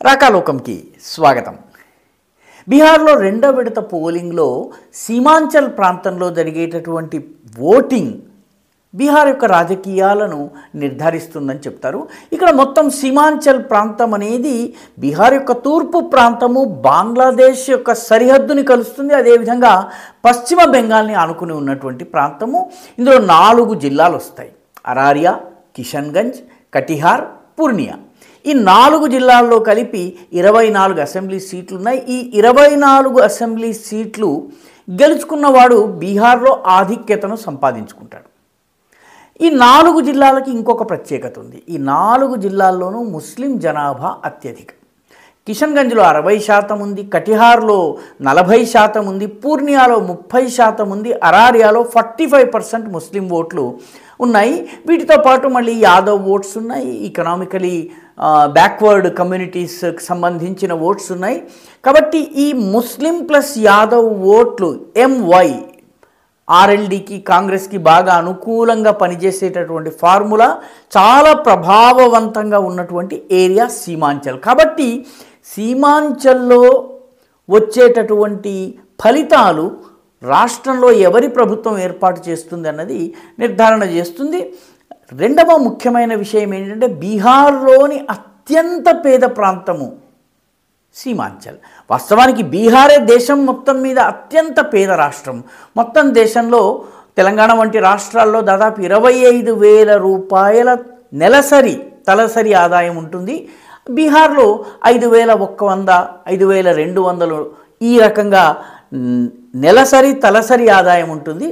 రాకాలోకంకి స్వాగతం. బీహార్లో రెండో విడత పోలింగ్లో సీమాంచల్ ప్రాంతంలో జరిగేటటువంటి ఓటింగ్ బీహార్ యొక్క రాజకీయాలను నిర్ధారిస్తుందని చెప్తారు. ఇక్కడ మొత్తం సీమాంచల్ ప్రాంతం అనేది బీహార్ యొక్క తూర్పు ప్రాంతము బంగ్లాదేశ్ యొక్క సరిహద్దుని కలుస్తుంది. అదేవిధంగా పశ్చిమ బెంగాల్ని ఆనుకుని ఉన్నటువంటి ప్రాంతము. ఇందులో 4 జిల్లాలు వస్తాయి: అరారియా, కిషన్గంజ్, కటిహార్, పూర్నియా. ఈ 4 జిల్లాల్లో కలిపి 24 అసెంబ్లీ సీట్లు ఉన్నాయి. ఈ 24 అసెంబ్లీ సీట్లు గెలుచుకున్నవాడు బీహార్లో ఆధిక్యతను సంపాదించుకుంటాడు. ఈ 4 జిల్లాలకి ఇంకొక ప్రత్యేకత ఉంది. ఈ 4 జిల్లాల్లోనూ ముస్లిం జనాభా అత్యధికం. కిషన్గంజ్లో 60% ఉంది, కటిహార్లో 40% ఉంది, పూర్నియాలో 30% ఉంది, అరారియాలో 45% ముస్లిం ఓట్లు ఉన్నాయి. వీటితో పాటు మళ్ళీ యాదవ్ ఓట్స్ ఉన్నాయి, ఎకనామికలీ బ్యాక్వర్డ్ కమ్యూనిటీస్కి సంబంధించిన ఓట్స్ ఉన్నాయి. కాబట్టి ఈ ముస్లిం ప్లస్ యాదవ్ ఓట్లు ఎంవై ఆర్ఎల్డీకి, కాంగ్రెస్కి బాగా అనుకూలంగా పనిచేసేటటువంటి ఫార్ములా, చాలా ప్రభావవంతంగా ఉన్నటువంటి ఏరియా సీమాంచల్. కాబట్టి సీమాంచల్లో వచ్చేటటువంటి ఫలితాలు రాష్ట్రంలో ఎవరి ప్రభుత్వం ఏర్పాటు చేస్తుంది అన్నది నిర్ధారణ చేస్తుంది. రెండవ ముఖ్యమైన విషయం ఏంటంటే బీహార్లోని అత్యంత పేద ప్రాంతము సీమాంచల్. వాస్తవానికి బీహారే దేశం మొత్తం మీద అత్యంత పేద రాష్ట్రం. మొత్తం దేశంలో తెలంగాణ వంటి రాష్ట్రాల్లో దాదాపు 25,000 రూపాయల నెలసరి తలసరి ఆదాయం ఉంటుంది. బీహార్లో 5,100, 5,200 ఈ రకంగా నెలసరి తలసరి ఆదాయం ఉంటుంది.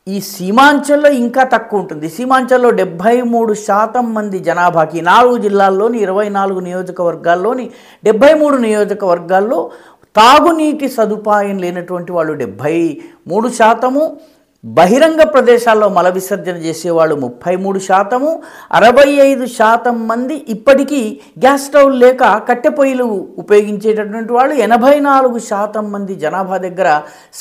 ఈ సీమాంచల్లో ఇంకా తక్కువ ఉంటుంది. సీమాంచల్లో 73% మంది జనాభాకి 4 జిల్లాల్లోని 24 నియోజకవర్గాల్లోని 73 నియోజకవర్గాల్లో తాగునీటి సదుపాయం లేనటువంటి వాళ్ళు 73%, బహిరంగ ప్రదేశాల్లో మల విసర్జన చేసేవాళ్ళు 33%, 65% మంది ఇప్పటికీ గ్యాస్ స్టవ్ లేక కట్టె పొయ్యిలు ఉపయోగించేటటువంటి వాళ్ళు, 84% మంది జనాభా దగ్గర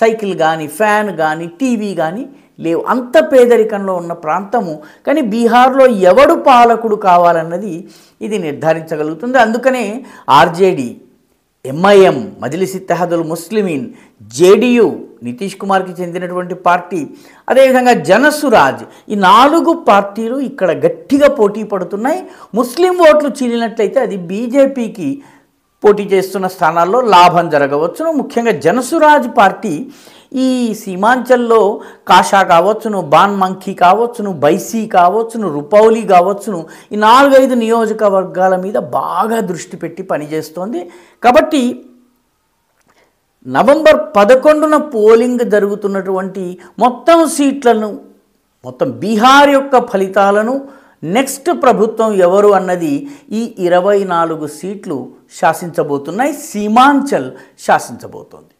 సైకిల్ కానీ, ఫ్యాన్ కానీ, టీవీ కానీ లేవు. అంత పేదరికంలో ఉన్న ప్రాంతము. కానీ బీహార్లో ఎవడు పాలకుడు కావాలన్నది ఇది నిర్ధారించగలుగుతుంది. అందుకనే RJD, MIM, Majlis Ittehadul Muslimeen, JDU Nitish కుమార్కి చెందినటువంటి పార్టీ, అదేవిధంగా జనసురాజ్, ఈ 4 పార్టీలు ఇక్కడ గట్టిగా పోటీ పడుతున్నాయి. ముస్లిం ఓట్లు చీలినట్లయితే అది బీజేపీకి పోటీ చేస్తున్న స్థానాల్లో లాభం జరగవచ్చును. ముఖ్యంగా జనసురాజ్ పార్టీ ఈ సీమాంచల్లో కాషా కావచ్చును, బాన్మంఖీ కావచ్చును, బైసీ కావచ్చును, రుపౌలి కావచ్చును, ఈ 4-5 నియోజకవర్గాల మీద బాగా దృష్టి పెట్టి పనిచేస్తోంది. కాబట్టి నవంబర్ 11న పోలింగ్ జరుగుతున్నటువంటి మొత్తం సీట్లను, మొత్తం బీహార్ యొక్క ఫలితాలను, నెక్స్ట్ ప్రభుత్వం ఎవరు అన్నది ఈ 24 సీట్లు శాసించబోతున్నాయి. సీమాంచల్ శాసించబోతోంది.